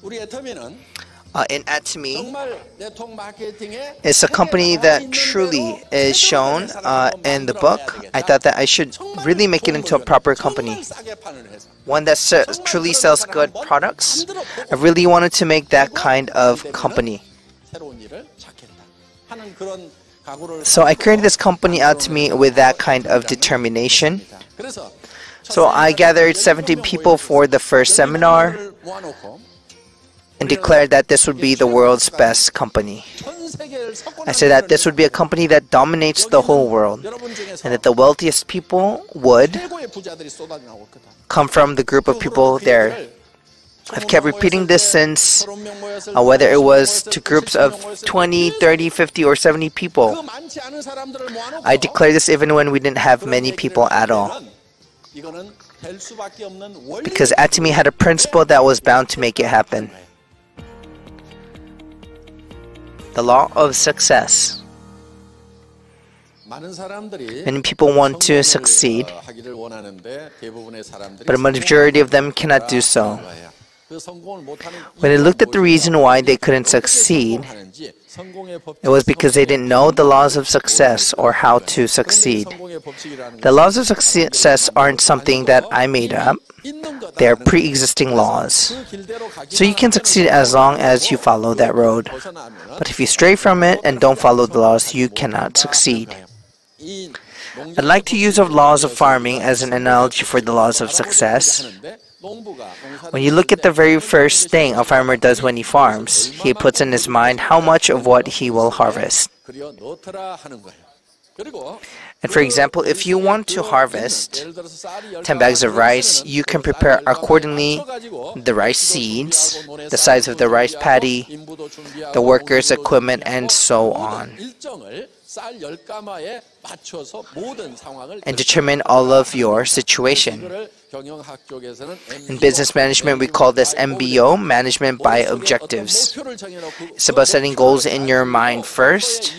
우리 애터미는 In Atomy, 정말 네트워크 마케팅에 it's a company that truly is shown in the book. I thought that I should really make it into a proper company. 싸게 파는 회사. One that truly sells good products. I really wanted to make that kind of company. 새로운 일을 찾겠다 하는 그런 각오를. So I created this company Atomy with that kind of determination. 그래서 So I gathered 17 people for the first seminar and declared that this would be the world's best company. I said that this would be a company that dominates the whole world and that the wealthiest people would come from the group of people there. I've kept repeating this since, whether it was to groups of 20, 30, 50, or 70 people. I declared this even when we didn't have many people at all. Because Atomy had a principle that was bound to make it happen. The law of success. Many people want to succeed, but a majority of them cannot do so. When I looked at the reason why they couldn't succeed, it was because they didn't know the laws of success or how to succeed. The laws of success aren't something that I made up. They are pre-existing laws. So you can succeed as long as you follow that road. But if you stray from it and don't follow the laws, you cannot succeed. I'd like to use the laws of farming as an analogy for the laws of success. When you look at the very first thing a farmer does when he farms, he puts in his mind how much of what he will harvest. And for example, if you want to harvest 10 bags of rice, you can prepare accordingly the rice seeds, the size of the rice paddy, the workers, equipment, and so on, and determine all of your situation. In business management, we call this MBO, Management by Objectives. It's about setting goals in your mind first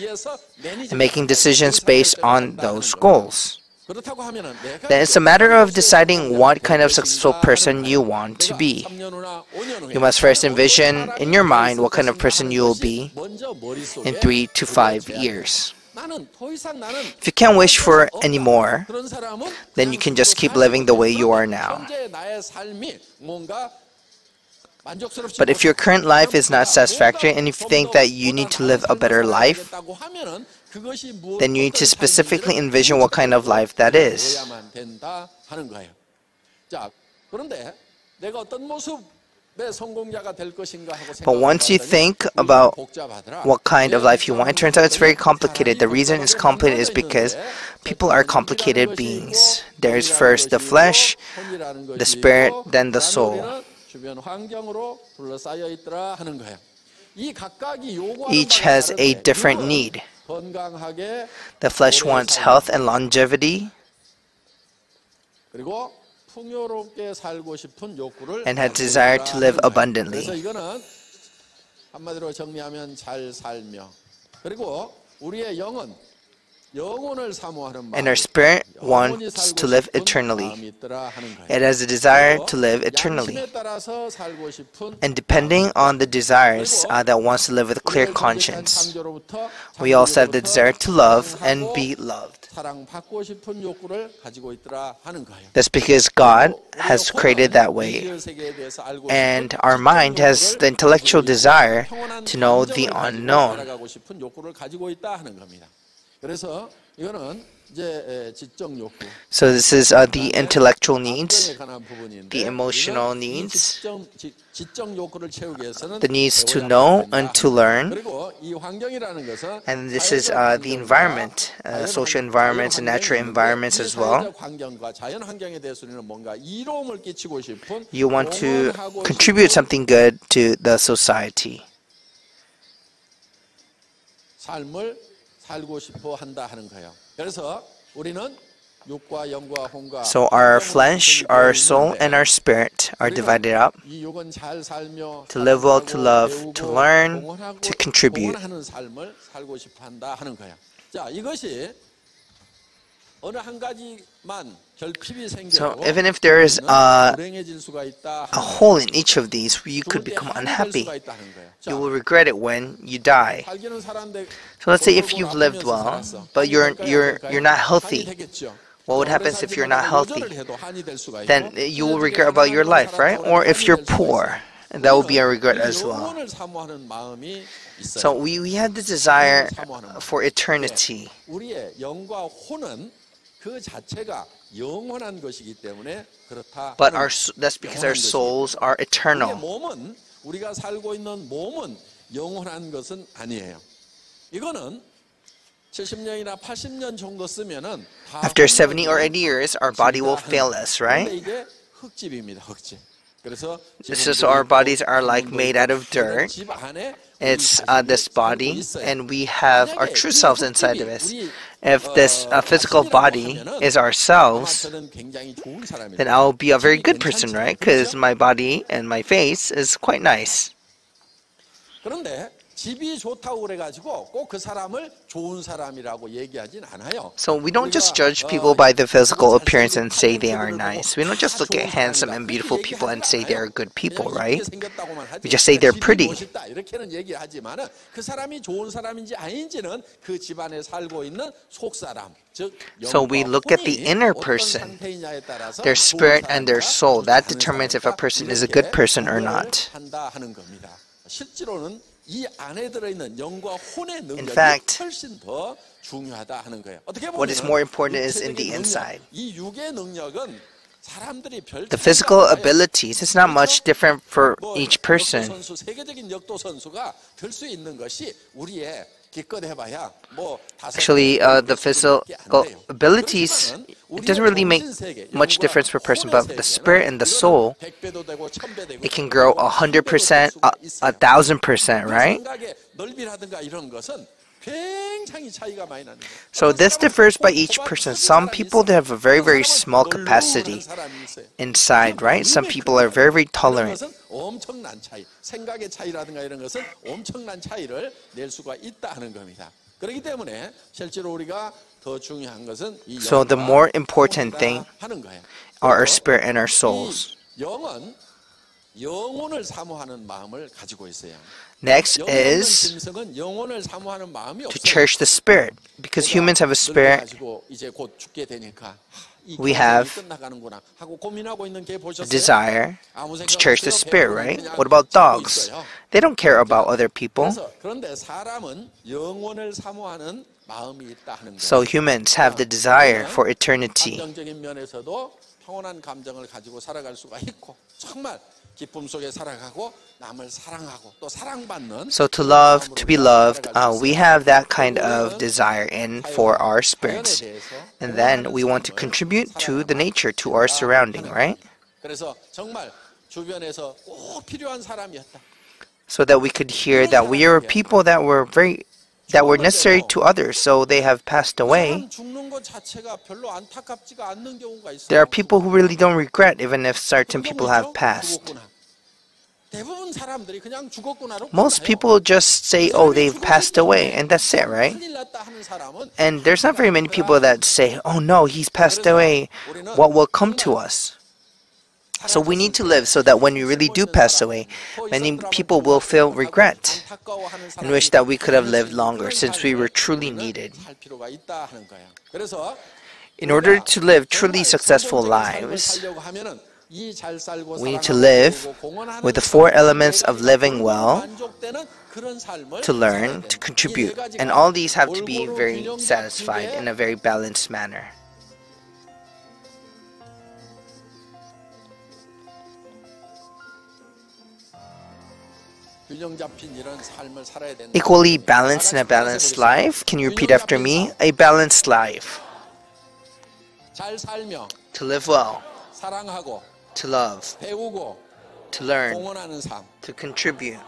and making decisions based on those goals. Then it's a matter of deciding what kind of successful person you want to be. You must first envision in your mind what kind of person you will be in 3 to 5 years. If you can't wish for any more, then you can just keep living the way you are now. But if your current life is not satisfactory and if you think that you need to live a better life, then you need to specifically envision what kind of life that is. But once you think about what kind of life you want, it turns out it's very complicated. The reason it's complicated is because people are complicated beings. There's first the flesh, the spirit, then the soul. Each has a different need. The flesh wants health and longevity, and has desire to live abundantly. And our spirit wants to live eternally. It has a desire to live eternally. And depending on the desires that wants to live with a clear conscience, we also have the desire to love and be loved. That's because God has created that way. And our mind has the intellectual desire to know the unknown. So this is the intellectual needs, the emotional needs, the needs to know and to learn, and this is the environment, social environments and natural environments as well. You want to contribute something good to the society. So our flesh, our soul, and our spirit are divided up to live well, to love, to learn, to contribute. 어느 한 가지만 결핍이 So 생겨도 even if there is a 불행해질 수가 있다. hole in each of these, you could become unhappy. You will regret it when you die. 살기는 살았는데 So let's say if you've lived well, but you're not healthy. What would happen if you're not healthy? Then you will regret about your life, right? Or if you're poor, that will be a regret as well. So we have the desire for eternity. 우리의 영과 혼은 그 자체가 영원한 것이기 때문에 그렇다. But that's because our souls are 우리의 eternal. 몸은 우리가 살고 있는 몸은 영원한 것은 아니에요. 이거는 70년이나 80년 정도 쓰면은 After 70 or 80 years, our body will fail us, right? 이게 흙집입니다. 흙집. 그래서 This is our bodies are like made out of dirt. 집 안에 It's this body, and we have our true selves inside of us. If this physical body is ourselves, 저는 굉장히 좋은 사람이에요. then I'll be a very good person, right? Because my body and my face is quite nice. 그런데 집이 좋다고 그래가지고 꼭 그 사람을 좋은 사람이라고 얘기하진 않아요. So we don't just judge people by the physical appearance and say they are nice. We don't just look at handsome and beautiful people and say they are good people, right? We just say they're pretty. 이렇게는 얘기하지만은 그 사람이 좋은 사람인지 아닌지는 그 집안에 살고 있는 속 사람, 즉 So we look at the inner person, their spirit and their soul. That determines if a person is a good person or not. 한다 하는 겁니다. 실제로는 이 안에 들어있는 영과 혼의 능력이 fact, 훨씬 더 중요하다 하는 거예요. 어떻게 보면 What is more important is in the inside. 이 육의 능력은 사람들이 별 The physical abilities is not much different for each person. 선수 세계적인 역도 선수가 될 수 있는 것이 우리의 기껏 해봐야 뭐 Actually, the physical abilities, it doesn't really make much difference per person, but the spirit and the soul, it can grow 100%, 1,000%, right? 생각의 넓이라든가 이런 것은 굉장히 차이가 많이 나는 거예요. So this differs by each person. Some people they have a very, very small capacity inside, right? Some people are very, very tolerant. 엄청난 차이, 생각의 차이라든가 이런 것은 엄청난 차이를 낼 수가 있다 하는 겁니다. 그렇기 때문에 실제로 우리가 더 중요한 것은 이 So the more important thing 하는 거예요. are our spirit and our souls. 영은 영혼을 사모하는 마음을 가지고 있어요. Next is 짐승은 영혼을 사모하는 마음이 to 없어요. cherish the spirit. Because humans have a spirit, 가지고 이제 곧 죽게 되니까 we have 끝나가는구나 하고 고민하고 있는 게 a 보셨어요? desire 아무 to 생각 cherish the 없어요. spirit, 배고프면 right? 그냥 What about 죽고 dogs? 있어요. They don't care about other people. 그런데 사람은 영혼을 사모하는 마음이 있다 하는 거예요. So humans have the desire for eternity. 감정적인 면에서도 평온한 감정을 가지고 살아갈 수가 있고 정말 기쁨 속에 살아가고 남을 사랑하고 또 사랑받는 So to love, to be loved, we have that kind of desire in for our spirits. And then we want to contribute to the nature, to our surrounding, right? 그래서 정말 주변에서 꼭 필요한 사람이었다. So that we could hear that we are people that were necessary to others, so they have passed away. 사람 죽는 것 자체가 별로 안타깝지가 않는 경우가 있어요. There are people who really don't regret even if certain people have passed. 죽었구나. 대부분 사람들이 그냥 죽었구나로 Most 끝나요. people just say, oh, they've passed away, and that's it, right? 큰일 났다 하는 사람은 And there's not very many people that say, oh no, he's passed away, what will come to us? So we need to live so that when we really do pass away, many people will feel regret and wish that we could have lived longer since we were truly needed. 할 필요가 있다 하는 거야. 그래서 In order to live truly successful lives, 살려고 하면은 이 잘 살고 we need to live with the four elements of living well, 만족되는 그런 삶을 to learn, to contribute, and all these have to be very satisfied in a very balanced manner. 균형 잡힌 이런 삶을 살아야 된다. Equally balanced in a balanced life. Can you repeat after me? A balanced life. 잘 살며 To live well, 사랑하고 to love, 배우고 to learn, 공헌하는 삶. to contribute.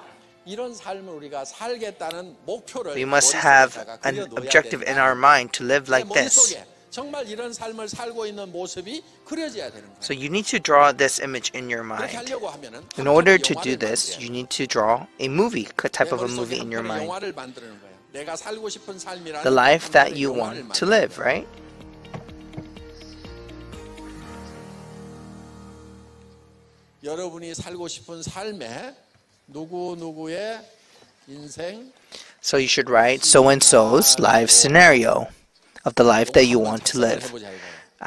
이런 삶을 우리가 살겠다는 목표를 We must 머릿속에다가 have an 그려놓아야 objective in 된다. our mind to live 내 like this. 머릿속에 정말 이런 삶을 살고 있는 모습이 그려져야 되는 거예요. So you need to draw this image in your 그렇게 mind. 하려고 하면은 In order to 영화를 do this, 만들어야 you need to draw a movie, a type of a 내 movie 머릿속에 in your 한편의 mind. 영화를 만드는 거예요. 내가 살고 싶은 삶이라는 The life that 한편의 you 영화를 want to 만드는 live, 거예요. right? 여러분이 살고 싶은 삶에 누구누구의 인생 So you should write so-and-so's life scenario of the life that you want to live.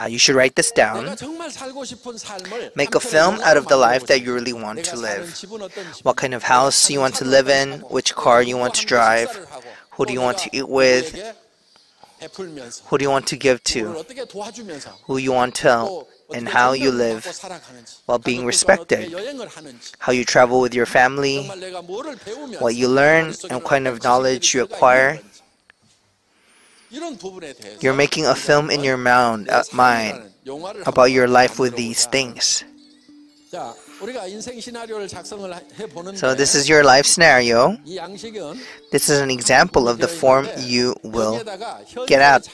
You should write this down. 내가 정말 살고 싶은 삶을 Make a film out of the life that you really want to live. What kind of house you want to live in, which car you want to drive, who do you want to eat with, who do you want to give to, 어떻게 도와주면서 who you want to, and how you live while being respected, how you travel with your family, what you learn, and what kind of knowledge you acquire. You're making a film in your mind about your life with these things. So this is your life scenario. This is an example of the form you will get out.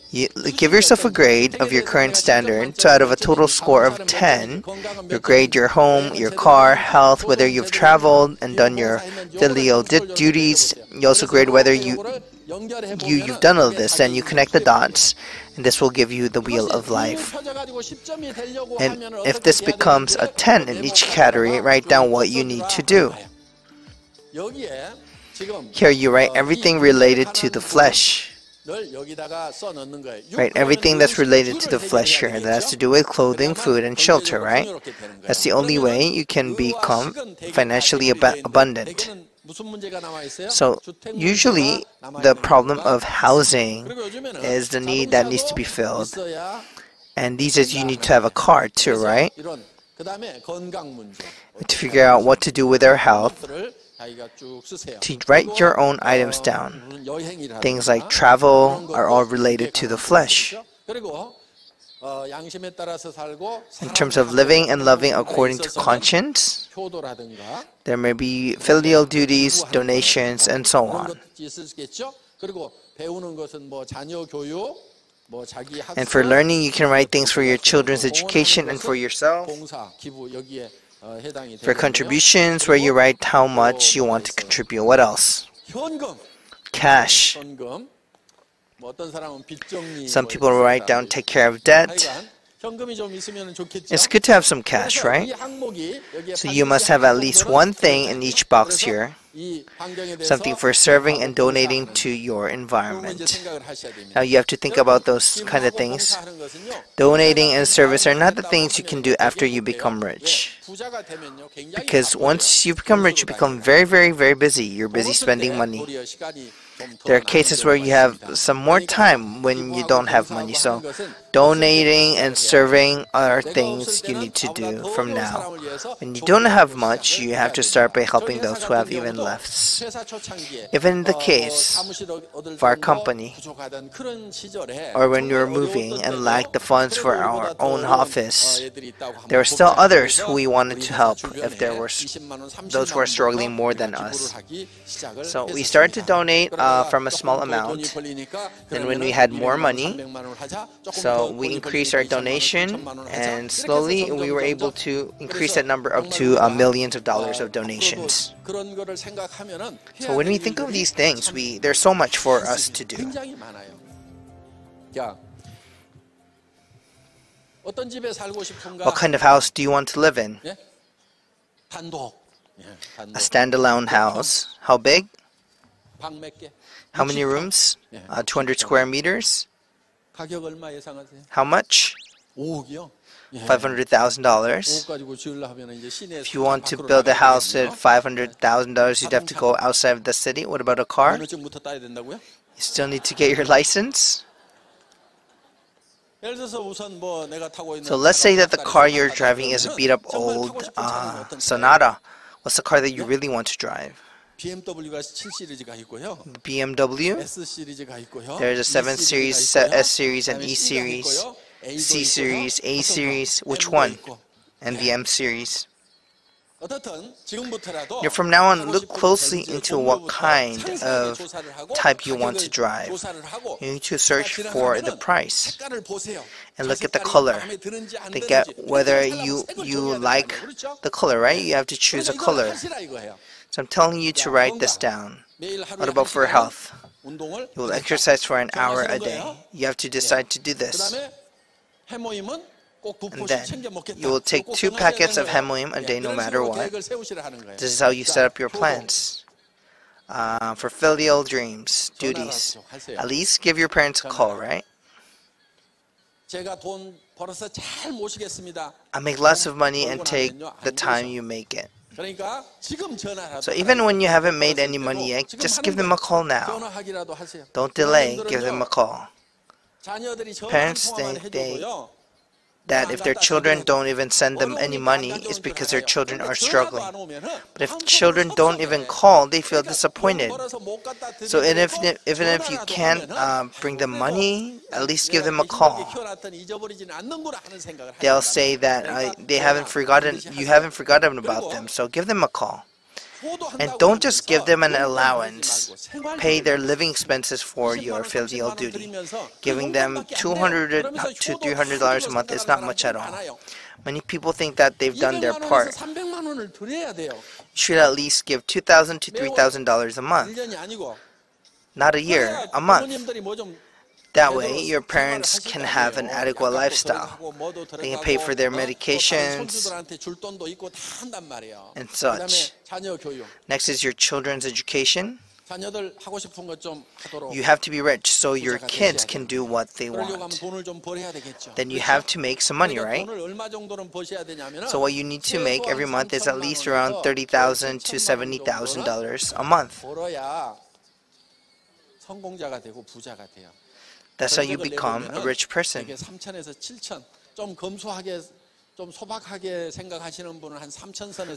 You give yourself a grade of your current standard. So out of a total score of 10, you grade your home, your car, health, whether you've traveled and done your filial duties. You also grade whether you've done all of this, and you connect the dots, and this will give you the wheel of life. And if this becomes a 10 in each category, write down what you need to do. Here you write everything related to the flesh. Right, everything that's related to the flesh here. That has to do with clothing, food, and shelter, right? That's the only way you can become financially abundant. So usually the problem of housing is the need that needs to be filled. And these days you need to have a car too, right? To figure out what to do with our health. To write your own items down. Things like travel are all related to the flesh. In terms of living and loving according to conscience, there may be filial duties, donations, and so on. And for learning, you can write things for your children's education and for yourself. For contributions, where you write how much you want to contribute. What else? Cash. Some people write down take care of debt. It's good to have some cash, right? So you must have at least one thing in each box here. Something for serving and donating to your environment. Now you have to think about those kind of things. Donating and service are not the things you can do after you become rich. Because once you become rich, you become very, very, very busy. You're busy spending money. There are cases where you have some more time when you don't have money. So donating and serving are things you need to do from now. When you don't have much, you have to start by helping those who have even less. Even in the case of our company, or when we were moving and lacked the funds for our own office, there were still others who we wanted to help if there were those who are struggling more than us. So we started to donate from a small amount. Then when we had more money, so we increased our donation, and slowly we were able to increase that number up to millions of dollars of donations. So when we think of these things, there's so much for us to do. What kind of house do you want to live in? A standalone house. How big? How many rooms? 200 square meters. How much? $500,000. If you want to build a house at $500,000, you'd have to go outside of the city. What about a car? You still need to get your license. So let's say that the car you're driving is a beat-up old Sonata. What's the car that you really want to drive? BMW. There's a 7 Series, S Series, and E Series, C Series, A Series. Which one? And the M Series. From now on, look closely into what kind of type you want to drive. You need to search for the price and look at the color. Think at whether you like the color, right? You have to choose a color. So I'm telling you to write this down. What about for health? You will exercise for an hour a day. You have to decide to do this. and then you will take 2 packets of Hemoim a day no matter what. This is how you set up your plans. For filial dreams, duties. At least give your parents a call, right? I make lots of money and take the time you make it. So even when you haven't made any money yet, just give them a call now. Don't delay, give them a call. Parents think that if their children don't even send them any money, it's because their children are struggling. But if children don't even call, they feel disappointed. So even if you can't bring them money, at least give them a call. They'll say that you haven't forgotten about them, so give them a call. And don't just give them an allowance. Pay their living expenses for your filial duty. Giving them $200 to $300 a month is not much at all. Many people think that they've done their part. You should at least give $2,000 to $3,000 a month. Not a year, a month. That way, your parents can have an adequate lifestyle. They can pay for their medications and such. Next is your children's education. You have to be rich so your kids can do what they want. Then you have to make some money, right? So what you need to make every month is at least around $30,000 to $70,000 a month. That's how you become a rich person.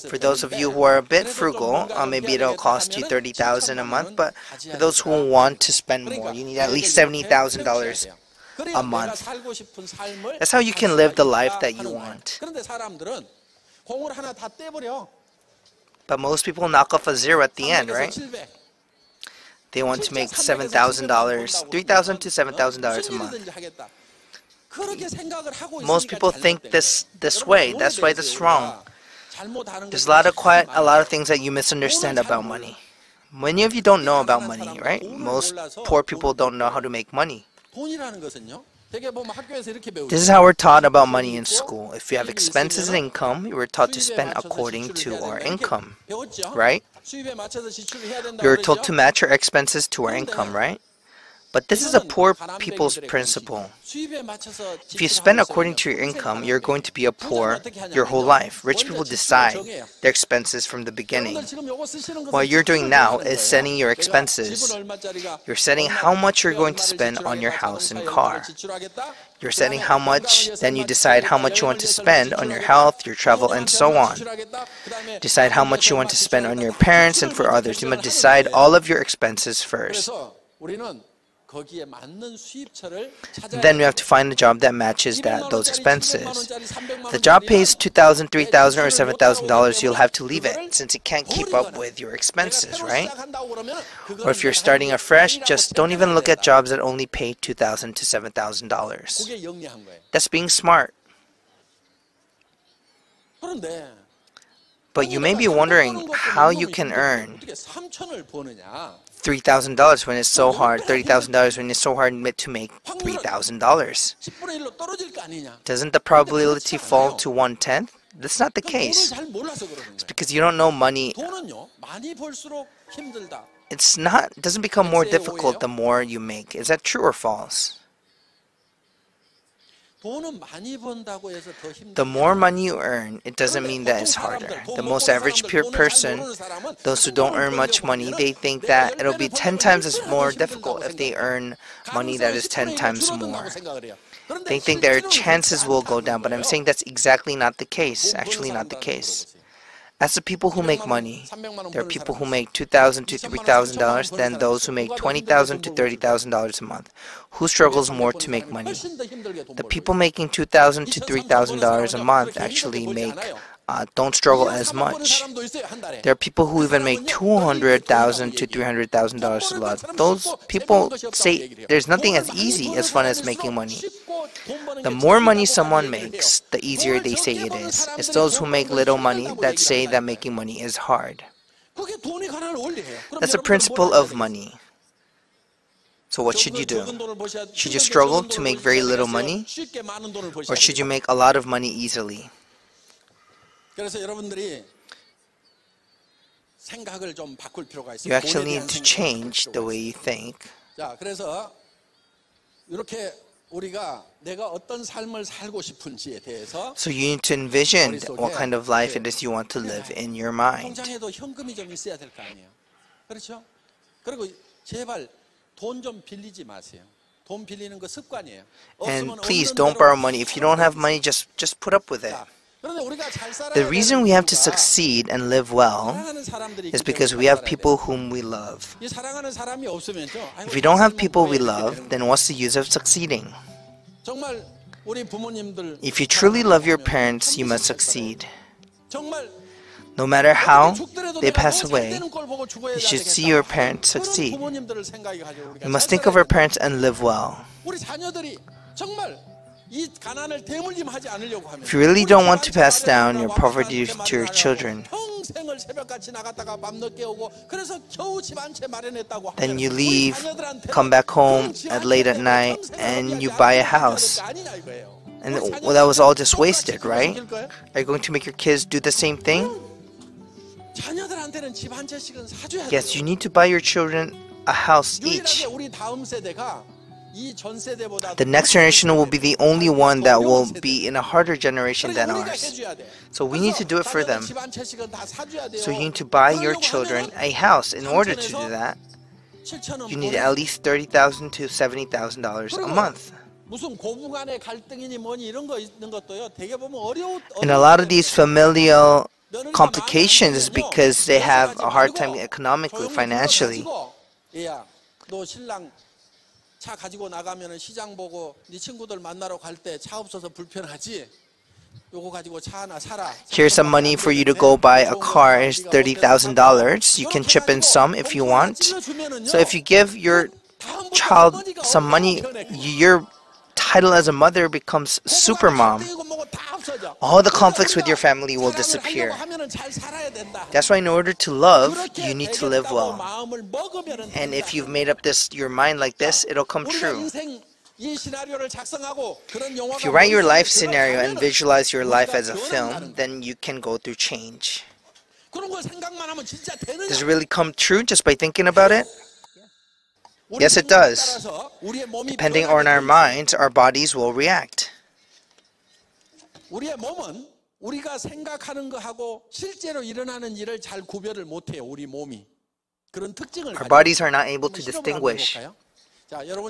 For those of you who are a bit frugal, maybe it'll cost you $30,000 a month, but for those who want to spend more, you need at least $70,000 a month. That's how you can live the life that you want. But most people knock off a zero at the end, right? They want to make $7,000, $3,000 to $7,000 a month. Most people think this way. That's why that's wrong. There's a lot of things that you misunderstand about money. Many of you don't know about money, right? Most poor people don't know how to make money. This is how we're taught about money in school. If you have expenses and income, you were taught to spend according to our income, right? You're told to match our expenses to our income, right? But this is a poor people's principle. If you spend according to your income, you're going to be a poor your whole life. Rich people decide their expenses from the beginning. What you're doing now is setting your expenses. You're setting how much you're going to spend on your house and car. You're setting how much, then you decide how much you want to spend on your health, your travel, and so on. Decide how much you want to spend on your parents and for others. You must decide all of your expenses first. Then we have to find a job that matches those expenses. If the job pays $2,000, $3,000, or $7,000, you'll have to leave it since it can't keep up with your expenses, right? Or if you're starting afresh, just don't even look at jobs that only pay $2,000 to $7,000. That's being smart. But you may be wondering how you can earn $3,000 when it's so hard, $30,000 when it's so hard to make $3,000. Doesn't the probability fall to 1/10? That's not the case. It's because you don't know money. It doesn't become more difficult the more you make. Is that true or false? The more money you earn, it doesn't mean that it's harder. The most average person, those who don't earn much money, they think that it'll be 10 times as more difficult if they earn money that is 10 times more. They think their chances will go down, but I'm saying that's exactly not the case. Actually not the case. As the people who make money, there are people who make $2,000 to $3,000, then those who make $20,000 to $30,000 a month. Who struggles more to make money? The people making $2,000 to $3,000 a month actually don't struggle as much. There are people who even make $200,000 to $300,000 a month. Those people say there's nothing as easy as fun as making money. The more money someone makes, the easier they say it is. It's those who make little money that say that making money is hard. That's the principle of money. So what should you do? Should you struggle to make very little money? Or should you make a lot of money easily? 그래서 여러분들이 생각을 좀 바꿀 필요가 있어요. You actually need to change the way you think. 자, 그래서 이렇게 우리가 내가 어떤 삶을 살고 싶은지에 대해서 So you need to envision what kind of life it is you want to live in your mind. 통장에도 현금이 좀 있어야 될 거 아니에요. 그렇죠? 그리고 제발 돈 좀 빌리지 마세요. 돈 빌리는 거 습관이에요. And please don't borrow money. If you don't have money, just put up with it. The reason we have to succeed and live well is because we have people whom we love. If we don't have people we love, then what's the use of succeeding? If you truly love your parents, you must succeed. No matter how they pass away, you should see your parents succeed. We must think of our parents and live well. If you really don't want to pass down your poverty to your children, then you leave, come back home late at night, and you buy a house. And well, that was all just wasted, right? Are you going to make your kids do the same thing? Yes, you need to buy your children a house each. The next generation will be the only one that will be in a harder generation than ours. So we need to do it for them. So you need to buy your children a house. In order to do that, you need at least $30,000 to $70,000 a month. And a lot of these familial complications is because they have a hard time economically, financially. 차 가지고 나가면은 시장 보고 네 친구들 만나러 갈 때 차 없어서 불편하지. 요거 가지고 차 하나 사라. Here's some money for you to go buy a car. Here's $30,000. You can chip in some if you want. So if you give your child some money, your title as a mother becomes super mom. All the conflicts with your family will disappear. That's why in order to love, you need to live well. And if you've made up your mind like this, it'll come true. If you write your life scenario and visualize your life as a film, then you can go through change. Does it really come true just by thinking about it? Yes, it does. Depending on our minds, our bodies will react. 우리의 몸은 우리가 생각하는 거하고 실제로 일어나는 일을 잘 구별을 못해요. 우리 몸이 그런 특징을 Our bodies are not able to distinguish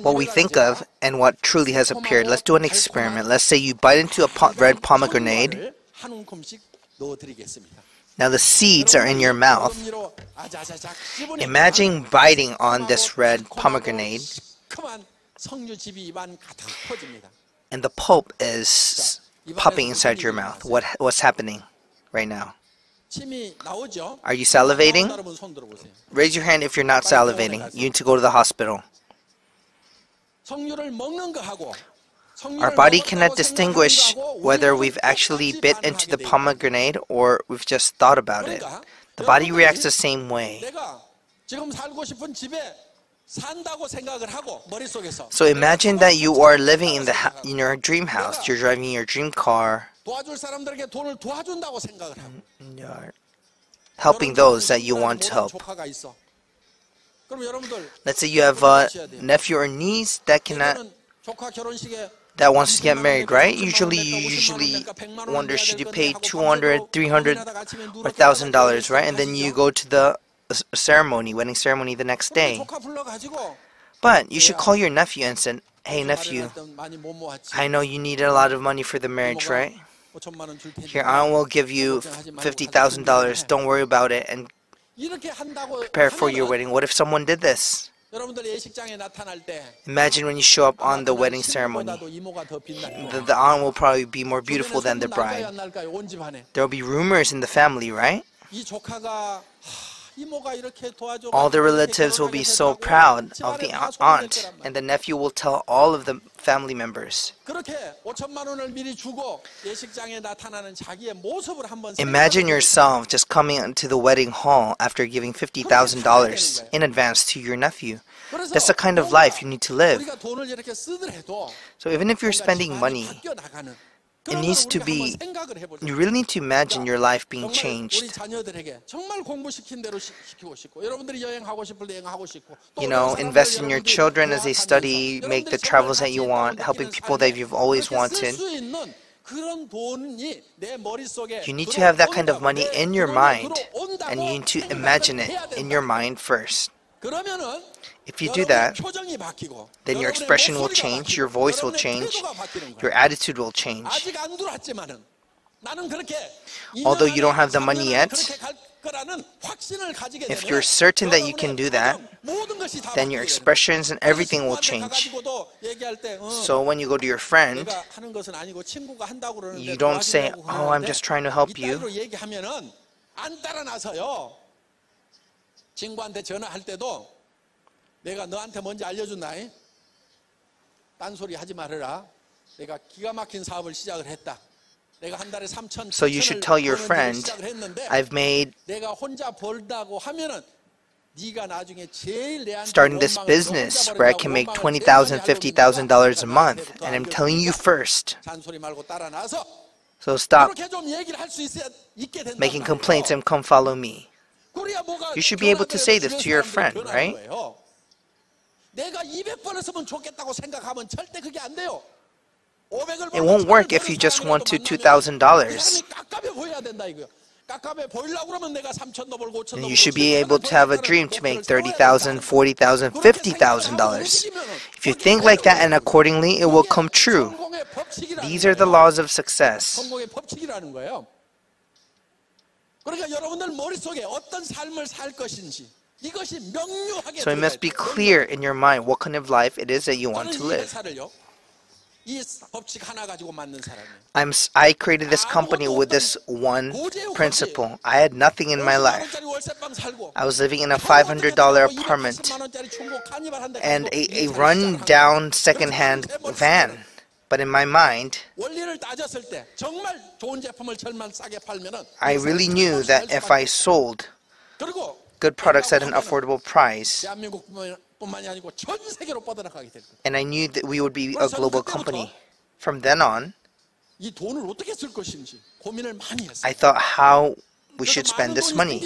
what we think of and what truly has appeared. Let's do an experiment. Let's say you bite into a red pomegranate. Now the seeds are in your mouth. Imagine biting on this red pomegranate, and the pulp is popping inside your mouth. What's happening right now? Are you salivating? Raise your hand if you're not salivating. You need to go to the hospital. Our body cannot distinguish whether we've actually bit into the pomegranate or we've just thought about it. The body reacts the same way. So imagine that you are living in your dream house. You're driving your dream car. You're helping those that you want to help. Let's say you have a nephew or niece that wants to get married, right? You usually wonder, should you pay $200, $300, or $1,000, right? And then you go to the wedding ceremony the next day. But you should call your nephew and say, hey nephew, I know you need a lot of money for the marriage, right? Here, I will give you $50,000. Don't worry about it and prepare for your wedding. What if someone did this? Imagine when you show up on the wedding ceremony. The aunt will probably be more beautiful than the bride. There will be rumors in the family, right? all the relatives will be so proud of the aunt, and the nephew will tell all of the family members. Imagine yourself just coming into the wedding hall after giving $50,000 in advance to your nephew. That's the kind of life you need to live. So even if you're spending money, it needs to be, you really need to imagine your life being changed. You know, invest in your children as they study, make the travels that you want, helping people that you've always wanted. You need to have that kind of money in your mind, and you need to imagine it in your mind first. If you do that, then your expression will change, your voice will change, your attitude will change. Although you don't have the money yet, if you're certain that you can do that, then your expressions and everything will change. So when you go to your friend, you don't say, "Oh, I'm just trying to help you." 내가 너한테 먼저 알려준다. 딴소리 하지 말아라. 내가 기가 막힌 사업을 시작을 했다. 내가 한 달에 3천. So you should tell your friend, I've made 내가 혼자 벌다고 하면은 네가 나중에 제일 내한테 starting this business where I can make $20,000, $50,000 a month, and I'm telling you first. 잔소리 말고 따라 나서. So stop 그렇게 좀 얘기를 할 수 있게 된다. making complaints and come follow me. You should be able to say this to your friend, right? 내가 200번을 쓰면 좋겠다고 생각하면 절대 그게 안 돼요. It won't work if you just want to $2,000. And you should be able to have a dream to make $30,000, $40,000, $50,000. If you think like that and accordingly, it will come true. These are the laws of success. 그러니까 여러분들 머릿속에 어떤 삶을 살 것인지 So it must be clear in your mind what kind of life it is that you want to live. I created this company with this one principle. I had nothing in my life. I was living in a $500 apartment and a run-down second-hand van. But in my mind, I really knew that if I sold good products at an affordable price, and I knew that we would be a global company. From then on, I thought how we should spend this money.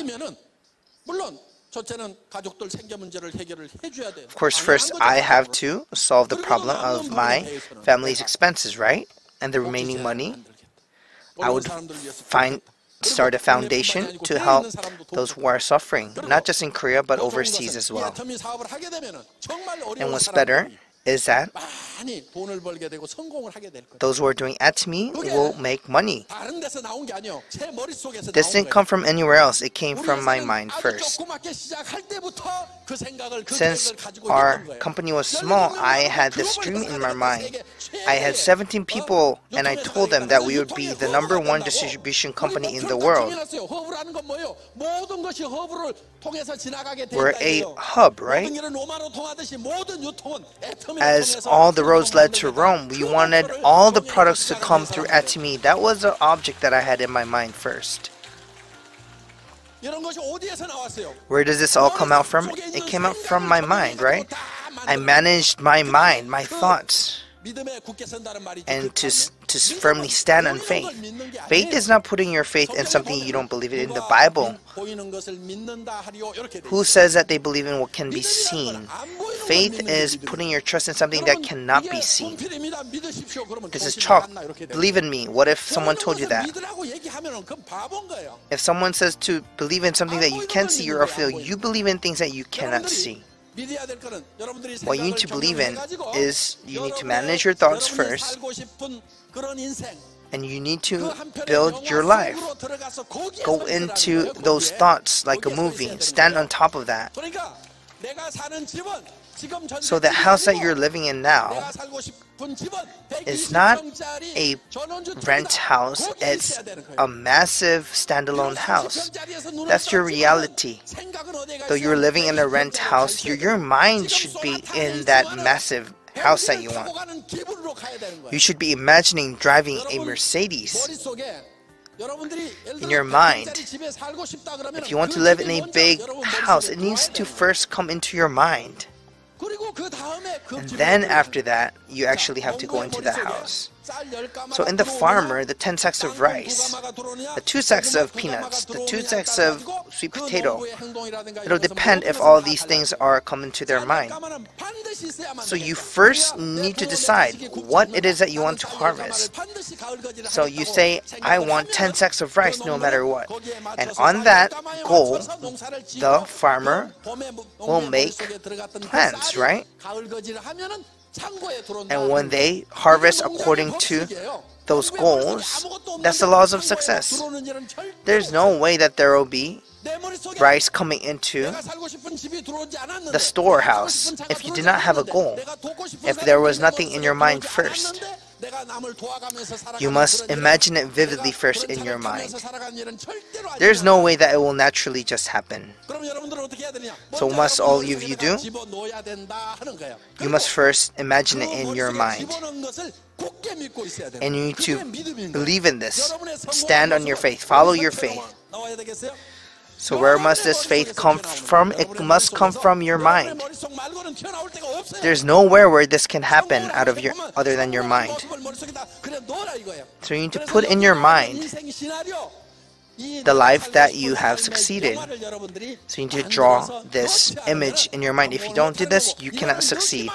Of course, first I have to solve the problem of my family's expenses, right? And the remaining money, I would start a foundation to help those who are suffering, not just in Korea, but overseas as well. And what's better is that those who are doing Atmi will make money. This didn't come from anywhere else. It came from my mind first. Since our company was small, I had this dream in my mind. I had 17 people, and I told them that we would be the #1 distribution company in the world. We're a hub, right? As all the roads led to Rome, we wanted all the products to come through Atmi. That was the object that I had in my mind first. Where does this all come out from? It came out from my mind, right? I managed my mind, my thoughts, and to firmly stand on faith. Faith is not putting your faith in something you don't believe in the Bible. Who says that they believe in what can be seen? Faith is putting your trust in something that cannot be seen. This is chalk. Believe in me. What if someone told you that? If someone says to believe in something that you can see, you're a fool. You believe in things that you cannot see. What you need to believe in is you need to manage your thoughts first, and you need to build your life. Go into those thoughts like a movie. Stand on top of that. So the house that you're living in now is not a rent house, it's a massive standalone house. That's your reality. Though you're living in a rent house, your mind should be in that massive house that you want. You should be imagining driving a Mercedes. In your mind, if you want to live in a big house, it needs to first come into your mind. And then after that, you actually have to go into the house. So in the farmer, the 10 sacks of rice, the 2 sacks of peanuts, the 2 sacks of sweet potato, it'll depend if all these things are coming to their mind. So you first need to decide what it is that you want to harvest. So you say, I want 10 sacks of rice no matter what. And on that goal, the farmer will make plans, right? And when they harvest according to those goals, that's the laws of success. There's no way that there will be rice coming into the storehouse if you did not have a goal, if there was nothing in your mind first. You must imagine it vividly first in your mind. There's no way that it will naturally just happen. So must all of you do? You must first imagine it in your mind. And you need to believe in this. Stand on your faith. Follow your faith. So where must this faith come from? It must come from your mind. There's nowhere where this can happen out of your other than your mind. So you need to put in your mind the life that you have succeeded. So you need to draw this image in your mind. If you don't do this, you cannot succeed.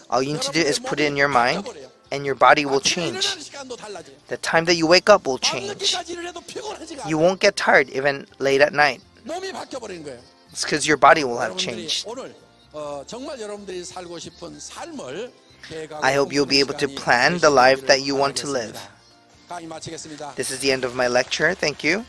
All you need to do is put it in your mind, and your body will change. The time that you wake up will change. You won't get tired even late at night. It's because your body will have changed. I hope you'll be able to plan the life that you want to live. This is the end of my lecture. Thank you.